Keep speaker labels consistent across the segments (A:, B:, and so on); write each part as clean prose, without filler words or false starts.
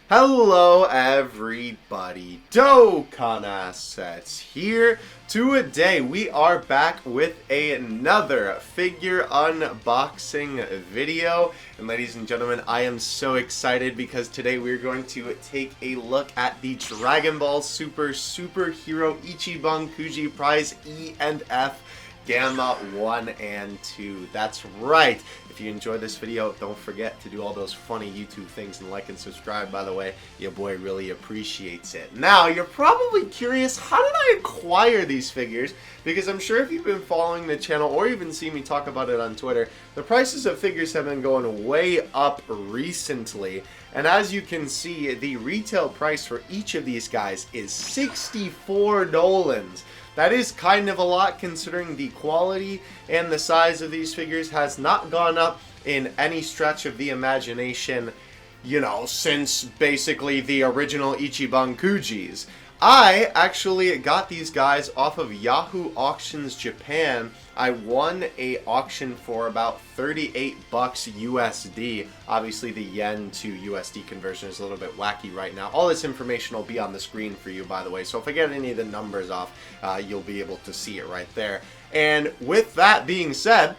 A: Hello everybody, Dokkan Assets here. Today we are back with another figure unboxing video. And ladies and gentlemen, I am so excited because today we're going to take a look at the Dragon Ball Superhero Ichiban Kuji Prize E and F Gamma 1 and 2. That's right. If you enjoyed this video, don't forget to do all those funny YouTube things and like and subscribe, by the way. Your boy really appreciates it. Now, you're probably curious, how did I acquire these figures? Because I'm sure if you've been following the channel or even seen me talk about it on Twitter, the prices of figures have been going way up recently. And as you can see, the retail price for each of these guys is 64 dolans. That is kind of a lot considering the quality and the size of these figures has not gone up in any stretch of the imagination, you know, since basically the original Ichiban Kujis. I actually got these guys off of Yahoo Auctions Japan. I won a auction for about 38 bucks USD. Obviously the yen to USD conversion is a little bit wacky right now. All this information will be on the screen for you, by the way. So if I get any of the numbers off, you'll be able to see it right there. And with that being said,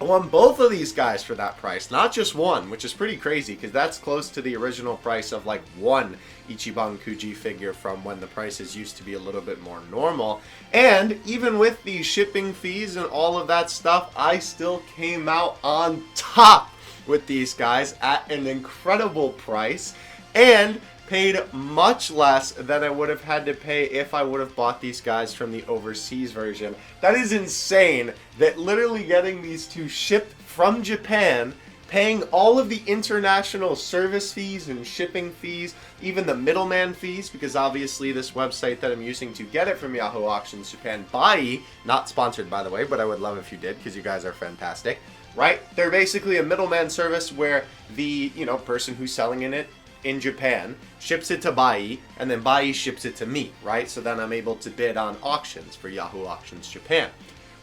A: I won both of these guys for that price, not just one, which is pretty crazy because that's close to the original price of like one Ichiban Kuji figure from when the prices used to be a little bit more normal. And even with the shipping fees and all of that stuff, I still came out on top with these guys at an incredible price and paid much less than I would have had to pay if I would have bought these guys from the overseas version. That is insane that literally getting these two shipped from Japan, paying all of the international service fees and shipping fees, even the middleman fees, because obviously this website that I'm using to get it from Yahoo Auctions Japan, Bai, not sponsored by the way, but I would love if you did because you guys are fantastic, right? They're basically a middleman service where the, person who's selling it in Japan ships it to Bai, and then Bai ships it to me, right? So then I'm able to bid on auctions for Yahoo Auctions Japan.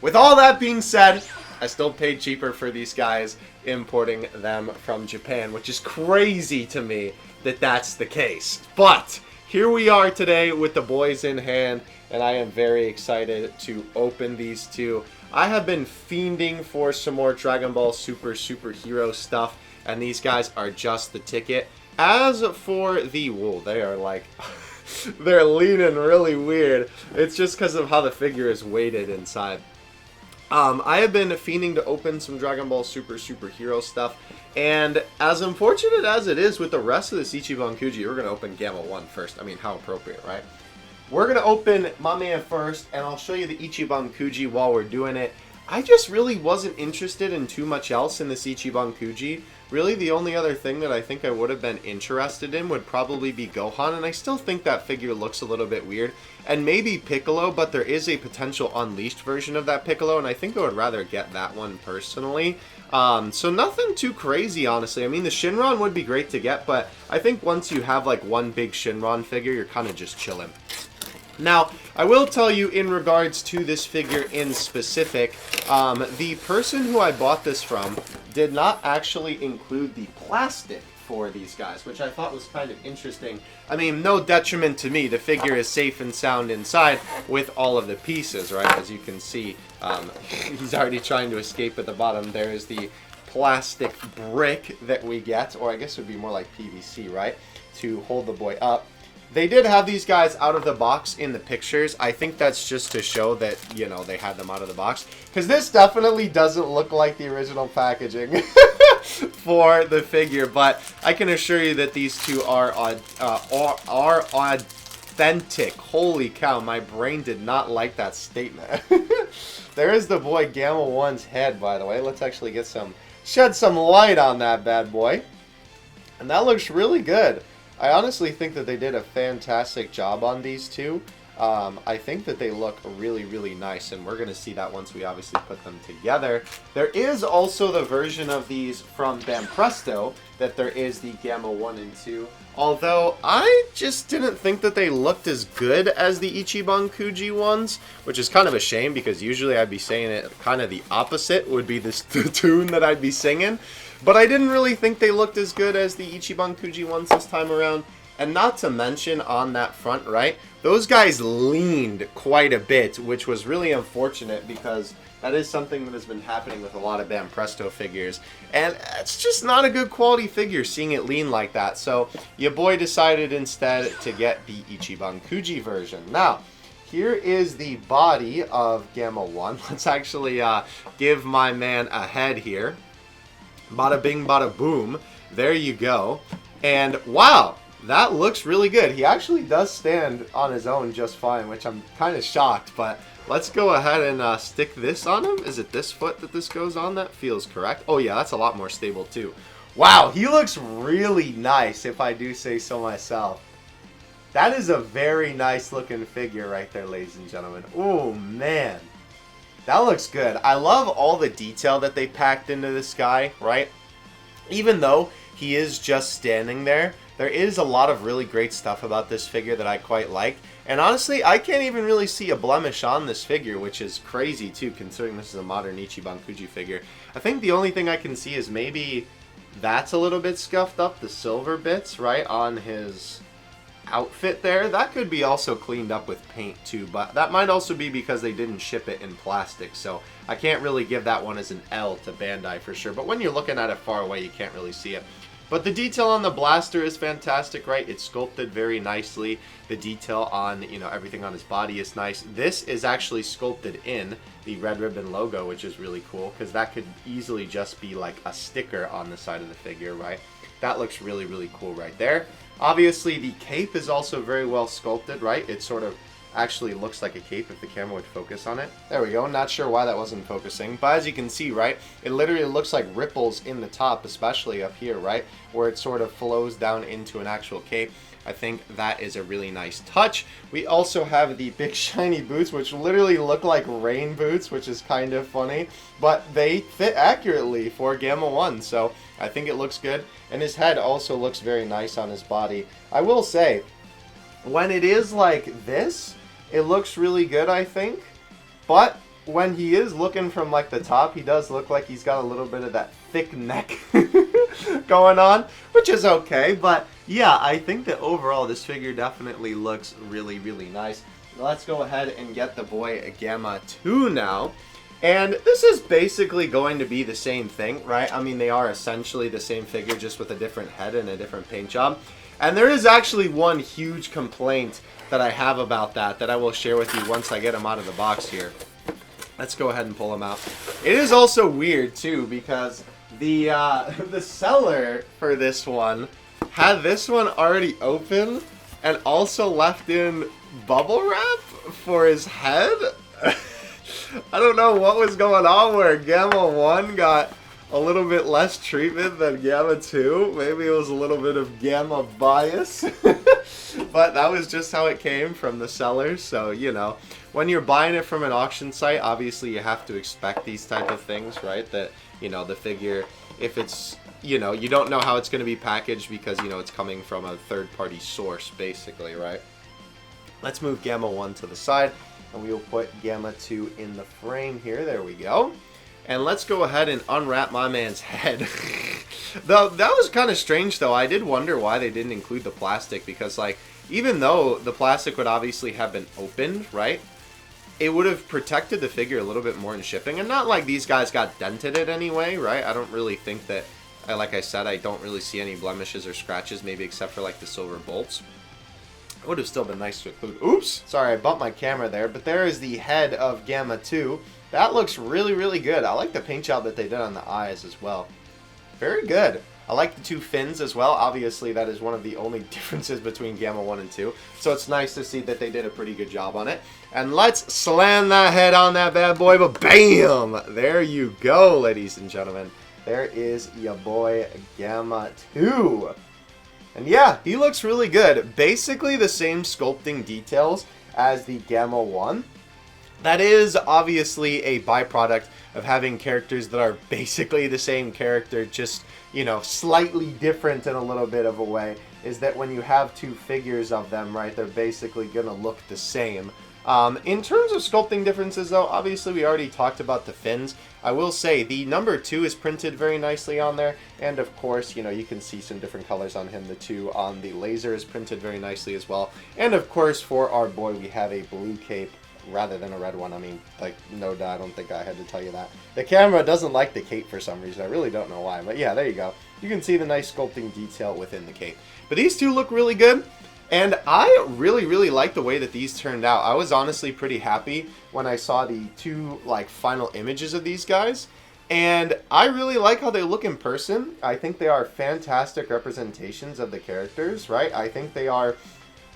A: With all that being said, I still paid cheaper for these guys importing them from Japan, which is crazy to me that that's the case. But here we are today with the boys in hand, and I am very excited to open these two. I have been fiending for some more Dragon Ball Superhero stuff, and these guys are just the ticket. As for the wool, they are like, they're leaning really weird. It's just because of how the figure is weighted inside. I have been fiending to open some Dragon Ball Superhero stuff, and as unfortunate as it is with the rest of this Ichiban Kuji, we're going to open Gamma 1 first. I mean, how appropriate, right? We're going to open my man first, and I'll show you the Ichiban Kuji while we're doing it. I just really wasn't interested in too much else in this Ichiban Kuji. Really, the only other thing that I think I would have been interested in would probably be Gohan, and I still think that figure looks a little bit weird. And maybe Piccolo, but there is a potential Unleashed version of that Piccolo, and I think I would rather get that one personally. So nothing too crazy, honestly. I mean, the Shinron would be great to get, but I think once you have like one big Shinron figure, you're kind of just chilling. Now, I will tell you in regards to this figure in specific, the person who I bought this from did not actually include the plastic for these guys, which I thought was kind of interesting. I mean, no detriment to me. The figure is safe and sound inside with all of the pieces, right? As you can see, he's already trying to escape at the bottom. There is the plastic brick that we get, or I guess it would be more like PVC, right? To hold the boy up. They did have these guys out of the box in the pictures. I think that's just to show that, they had them out of the box. Because this definitely doesn't look like the original packaging for the figure. But I can assure you that these two are authentic. Holy cow, my brain did not like that statement. There is the boy Gamma 1's head, by the way. Let's actually shed some light on that bad boy. And that looks really good. I honestly think that they did a fantastic job on these two. I think that they look really, really nice, and we're going to see that once we obviously put them together. There is also the version of these from Banpresto that there is the Gamma 1 and 2. Although, I just didn't think that they looked as good as the Ichiban Kuji ones, which is kind of a shame because usually I'd be saying it kind of the opposite would be the tune that I'd be singing. But I didn't really think they looked as good as the Ichiban Kuji ones this time around. And not to mention on that front right, those guys leaned quite a bit, which was really unfortunate because that is something that has been happening with a lot of Bam Presto figures. And it's just not a good quality figure seeing it lean like that. So your boy decided instead to get the Ichiban Kuji version. Now, here is the body of Gamma 1. Let's actually give my man a head here. Bada bing, bada boom. There you go. And wow, that looks really good. He actually does stand on his own just fine, which I'm kind of shocked. But let's go ahead and stick this on him. Is it this foot that this goes on? That feels correct. Oh yeah, that's a lot more stable too. Wow, he looks really nice if I do say so myself. That is a very nice looking figure right there, ladies and gentlemen. Oh man, that looks good. I love all the detail that they packed into this guy, right? Even though he is just standing there, there is a lot of really great stuff about this figure that I quite like. And honestly, I can't even really see a blemish on this figure, which is crazy too, considering this is a modern Ichiban Kuji figure. I think the only thing I can see is maybe that's a little bit scuffed up, the silver bits, right, on his outfit there. That could be also cleaned up with paint too, but that might also be because they didn't ship it in plastic, so I can't really give that one as an L to Bandai for sure. But when you're looking at it far away, you can't really see it. But the detail on the blaster is fantastic, right? It's sculpted very nicely. The detail on, you know, everything on his body is nice. This is actually sculpted in the Red Ribbon logo, which is really cool, because that could easily just be like a sticker on the side of the figure, right? That looks really, really cool right there. Obviously, the cape is also very well sculpted, right? It sort of actually looks like a cape if the camera would focus on it. There we go. Not sure why that wasn't focusing, but as you can see, right, it literally looks like ripples in the top, especially up here, right, where it sort of flows down into an actual cape. I think that is a really nice touch. We also have the big shiny boots, which literally look like rain boots, which is kind of funny, but they fit accurately for Gamma 1, so I think it looks good. And his head also looks very nice on his body. I will say, when it is like this, it looks really good, I think. But when he is looking from like the top, he does look like he's got a little bit of that thick neck going on, which is okay. But yeah, I think that overall this figure definitely looks really, really nice. Let's go ahead and get the boy Gamma 2 now. And this is basically going to be the same thing, right? I mean, they are essentially the same figure, just with a different head and a different paint job. And there is actually one huge complaint that I have about that I will share with you once I get him out of the box here. Let's go ahead and pull him out. It is also weird too, because the seller for this one had this one already open and also left in bubble wrap for his head. I don't know what was going on where Gamma 1 got a little bit less treatment than Gamma 2. Maybe it was a little bit of Gamma bias. But that was just how it came from the seller. So, you know, when you're buying it from an auction site, obviously you have to expect these type of things, right? That, you know, the figure, if it's, you know, you don't know how it's going to be packaged because, you know, it's coming from a third-party source, basically, right? Let's move Gamma 1 to the side, and we will put Gamma 2 in the frame here. There we go. And let's go ahead and unwrap my man's head. Though that was kind of strange, though. I did wonder why they didn't include the plastic, because, like, even though the plastic would obviously have been opened, right, it would have protected the figure a little bit more in shipping. And not like these guys got dented in any way, right? I don't really think that, like I said, I don't really see any blemishes or scratches, maybe except for, like, the silver bolts. It would have still been nice to include. Oops! Sorry, I bumped my camera there. But there is the head of Gamma 2. That looks really, really good. I like the paint job that they did on the eyes as well. Very good. I like the two fins as well. Obviously, that is one of the only differences between Gamma 1 and 2. So it's nice to see that they did a pretty good job on it. And let's slam that head on that bad boy. But bam! There you go, ladies and gentlemen. There is your boy Gamma 2. And yeah, he looks really good. Basically the same sculpting details as the Gamma 1. That is obviously a byproduct of having characters that are basically the same character, just, you know, slightly different in a little bit of a way, is that when you have two figures of them, right, they're basically going to look the same. In terms of sculpting differences, though, obviously we already talked about the fins. I will say the number 2 is printed very nicely on there, and of course, you know, you can see some different colors on him. The 2 on the laser is printed very nicely as well. And of course, for our boy, we have a blue cape rather than a red one. I mean, like, no doubt, I don't think I had to tell you that. The camera doesn't like the cape for some reason. I really don't know why, but yeah, there you go. You can see the nice sculpting detail within the cape. But these two look really good. And I really, really like the way that these turned out. I was honestly pretty happy when I saw the two, like, final images of these guys. And I really like how they look in person. I think they are fantastic representations of the characters, right? I think they are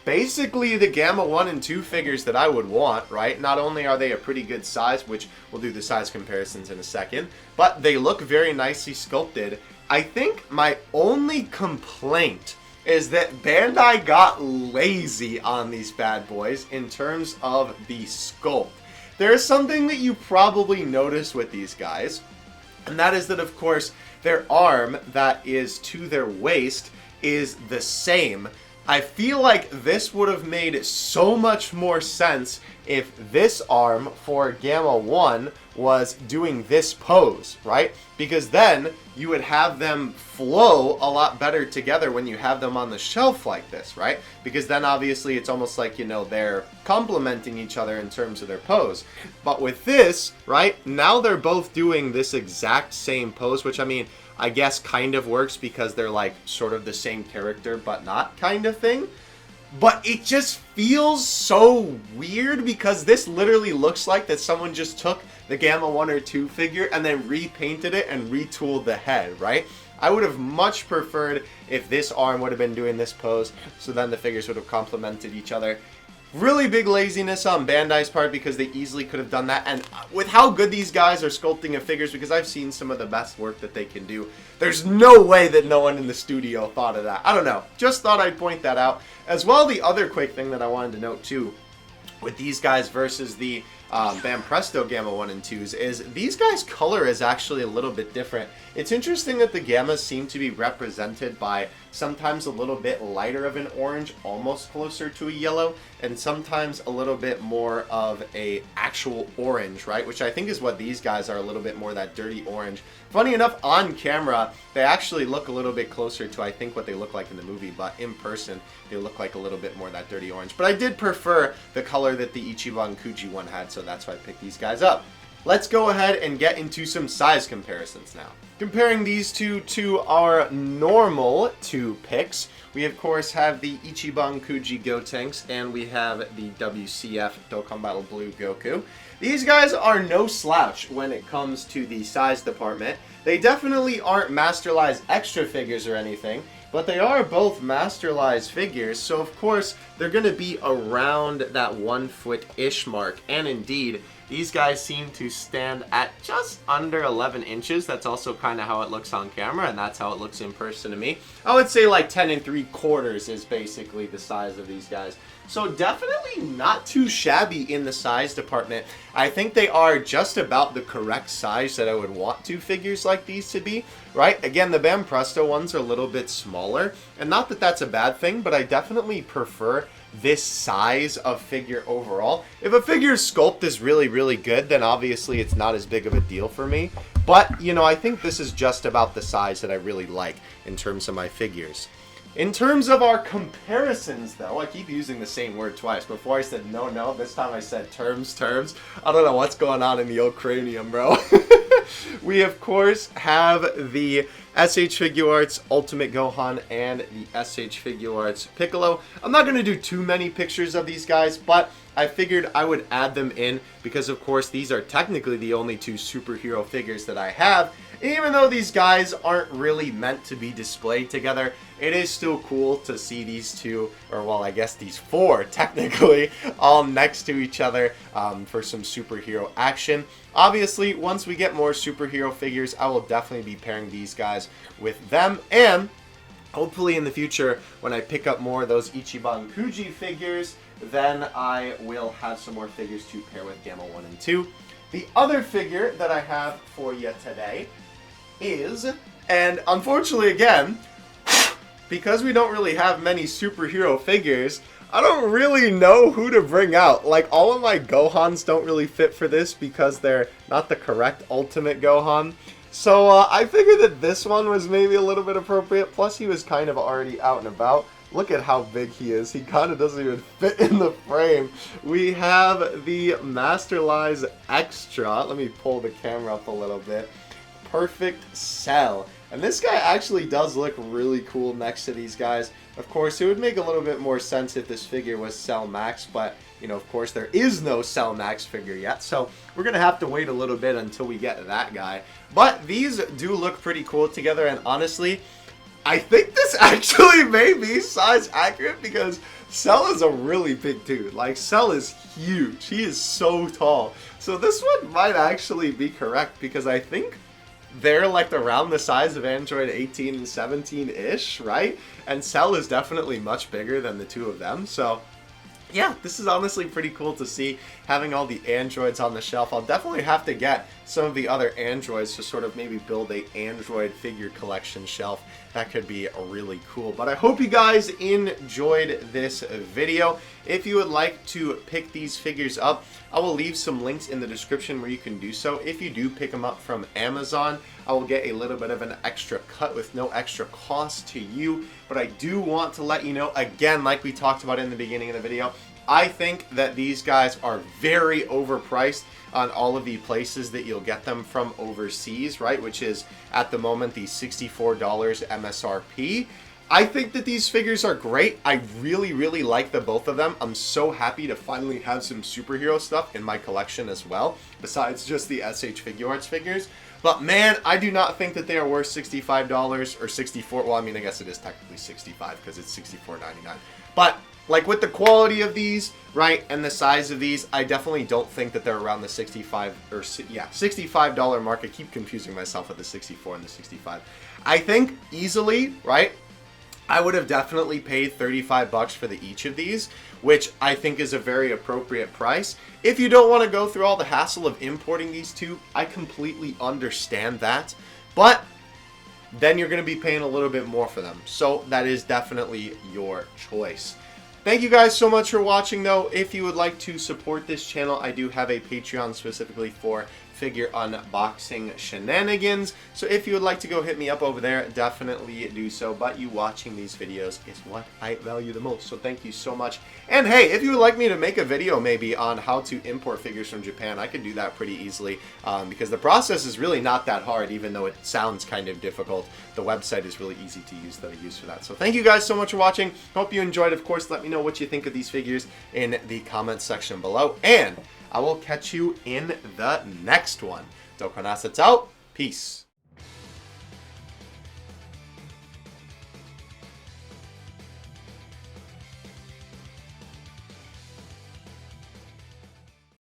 A: basically the Gamma 1 and 2 figures that I would want, right? Not only are they a pretty good size, which we'll do the size comparisons in a second, but they look very nicely sculpted. I think my only complaint is that Bandai got lazy on these bad boys in terms of the sculpt. There is something that you probably notice with these guys, and that is that, of course, their arm that is to their waist is the same. I feel like this would have made so much more sense if this arm for Gamma 1 was doing this pose, right? Because then you would have them flow a lot better together when you have them on the shelf like this, right? Because then obviously it's almost like, you know, they're complementing each other in terms of their pose. But with this, right, now they're both doing this exact same pose, which I mean, I guess kind of works because they're like sort of the same character but not kind of thing. But it just feels so weird because this literally looks like that someone just took the Gamma 1 or 2 figure and then repainted it and retooled the head, right? I would have much preferred if this arm would have been doing this pose, so then the figures would have complemented each other. Really big laziness on Bandai's part because they easily could have done that. And with how good these guys are sculpting of figures, because I've seen some of the best work that they can do, there's no way that no one in the studio thought of that. I don't know. Just thought I'd point that out. As well, the other quick thing that I wanted to note too, with these guys versus the Bam Presto Gamma 1 and 2s, is these guys' color is actually a little bit different. It's interesting that the Gammas seem to be represented by sometimes a little bit lighter of an orange, almost closer to a yellow, and sometimes a little bit more of a actual orange, right? Which I think is what these guys are, a little bit more that dirty orange. Funny enough, on camera, they actually look a little bit closer to, I think, what they look like in the movie, but in person, they look like a little bit more that dirty orange. But I did prefer the color that the Ichiban Kuji one had, so that's why I picked these guys up. Let's go ahead and get into some size comparisons now. Comparing these two to our normal two picks, we of course have the Ichiban Kuji Gotenks and we have the WCF Dokkan Battle Blue Goku. These guys are no slouch when it comes to the size department. They definitely aren't Masterlise extra figures or anything, but they are both Masterlise figures, so of course they're going to be around that 1 foot-ish mark, and indeed, these guys seem to stand at just under 11 inches. That's also kind of how it looks on camera, and that's how it looks in person to me. I would say like 10 3/4 is basically the size of these guys. So definitely not too shabby in the size department. I think they are just about the correct size that I would want two figures like these to be, right? Again, the Bam Presto ones are a little bit smaller, and not that that's a bad thing, but I definitely prefer this size of figure overall. If a figure's sculpt is really, really good, then obviously it's not as big of a deal for me. But, you know, I think this is just about the size that I really like in terms of my figures. In terms of our comparisons, though, I keep using the same word twice. Before I said no, this time I said terms. I don't know what's going on in the old cranium, bro. We, of course, have the SH Figuarts Ultimate Gohan and the SH Figuarts Piccolo. I'm not going to do too many pictures of these guys, but I figured I would add them in because, of course, these are technically the only two superhero figures that I have. Even though these guys aren't really meant to be displayed together, it is still cool to see these two, or well, I guess these four technically, all next to each other for some superhero action. Obviously, once we get more superhero figures, I will definitely be pairing these guys with them, and hopefully in the future, when I pick up more of those Ichiban Kuji figures, then I will have some more figures to pair with Gamma 1 and 2. The other figure that I have for you today is, and unfortunately again, because we don't really have many superhero figures, I don't really know who to bring out. Like, all of my Gohans don't really fit for this because they're not the correct Ultimate Gohan. So, I figured that this one was maybe a little bit appropriate. Plus, he was kind of already out and about. Look at how big he is. He kind of doesn't even fit in the frame. We have the Masterlise Extra. Let me pull the camera up a little bit. Perfect Cell. And this guy actually does look really cool next to these guys. Of course, it would make a little bit more sense if this figure was Cell Max, but, you know, of course, there is no Cell Max figure yet, so we're going to have to wait a little bit until we get that guy. But these do look pretty cool together, and honestly, I think this actually may be size accurate because Cell is a really big dude. Like, Cell is huge. He is so tall. So this one might actually be correct because I think they're like around the size of Android 18 and 17-ish, right? And Cell is definitely much bigger than the two of them, so yeah, this is honestly pretty cool to see, having all the androids on the shelf. I'll definitely have to get some of the other androids to sort of maybe build a android figure collection shelf. That could be really cool. But I hope you guys enjoyed this video. If you would like to pick these figures up, I will leave some links in the description where you can do so. If you do pick them up from Amazon, I will get a little bit of an extra cut with no extra cost to you. But I do want to let you know, again, like we talked about in the beginning of the video, I think that these guys are very overpriced on all of the places that you'll get them from overseas, right? Which is, at the moment, the $64 MSRP. I think that these figures are great. I really, really like the both of them. I'm so happy to finally have some superhero stuff in my collection as well, besides just the SH Figuarts figures. But man, I do not think that they are worth $65 or $64. Well, I mean, I guess it is technically $65 because it's $64.99. But like with the quality of these, right, and the size of these, I definitely don't think that they're around the $65 mark. I keep confusing myself with the 64 and the 65. I think easily, right, I would have definitely paid $35 for each of these, which I think is a very appropriate price. If you don't want to go through all the hassle of importing these two, I completely understand that. But then you're going to be paying a little bit more for them. So that is definitely your choice. Thank you guys so much for watching, though. If you would like to support this channel, I do have a Patreon specifically for figure unboxing shenanigans. So if you would like to go hit me up over there, definitely do so. But you watching these videos is what I value the most. So thank you so much. And hey, if you would like me to make a video maybe on how to import figures from Japan, I could do that pretty easily because the process is really not that hard, even though it sounds kind of difficult. The website is really easy to use that I use for that. So thank you guys so much for watching. Hope you enjoyed. Of course, let me know what you think of these figures in the comments section below. And I will catch you in the next one. Dokkan Assets out. Peace.